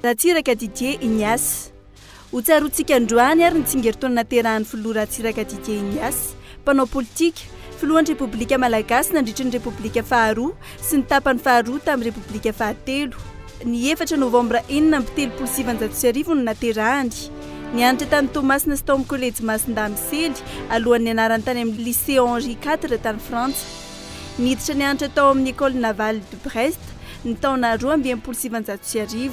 Ratsiraka Didier Ignace. Ho tsaroantsika androany ary nitsingeritoana naterahan'ny filoha Ratsiraka Didier Ignace, mpanao politika, filohan'ny Repoblika Malagasy nandritry ny Repoblika faharoa sy ny tapany faharoa tamin'ny Repoblika fahatelo. Ny 4 novambra 1977 no naterahany. Nianatra tany Tomasina sy tao amin'ny kolejy Masindamisely alohan'ny nianarany tany amin'ny lycée Henri IV tany Frantsa. Niditra nianatra tao amin'ny école navale de Brest ny taona 1970.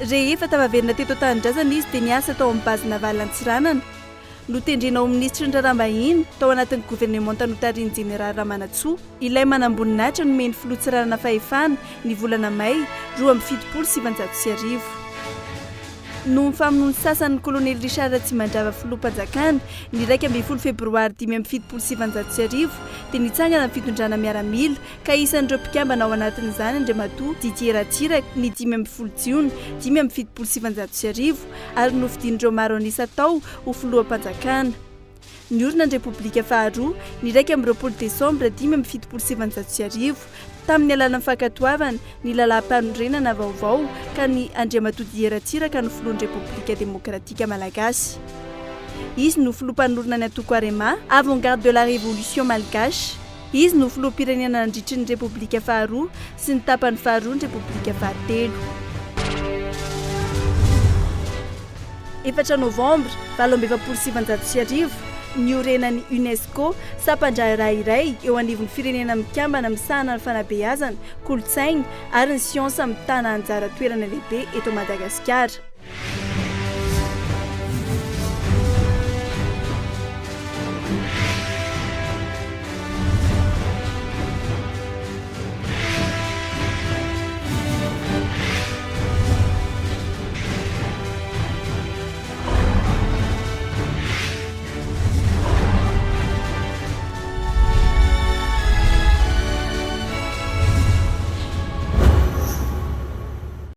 Rehefa tavaverina teto an-tanindrazana izy dia niasa tao amin'ny base navale Antsiranana. Notendrena ao ministra ny Rarambahiny tao anatin'ny gouvernement tanotariny général Ramanatsoa. Ilay manamboninahitra nomeny filoha Tsirarana Fahefana ny volana May 2070. No mifamonoana sasan'ny colonel Richard Ratsimandrava filoham-panjakana ny 1 febroary 2070 dia nitsangana ny fitondrana miaramila ka isan'ireo mpikambana ao anatin'izany Andriamatoa Didier Ratsiraka ny 15 Jiona 2070 ary nofidian'ireo maro anisa tao ho filoham-panjakana. Niorina ny Repoblika faharoa ny 20 Desambra 2070 tamin'ny alalan'ny fankatoavana ny lalam-panorenana vaovao ka ny Andriamatoa Didier Ratsiraka no filohan'ny Repoblika Demokratika Malagasy. Izy no filoham-panorona ny Atoko Arema, avant-garde de la révolution malgache. Izy no filoham-pirenena nandritry ny Repoblika faharoa sy ny tapany faharoa ny Repoblika fahatelo. 4 novambra 1970 niorenan'ny UNESCO sampandrara iray eo anivon'ny firenena mikambana misahana ny fanabeazana, kolontsaina ary ny siansa mitana anjara toerana lehibe eto Madagasikara.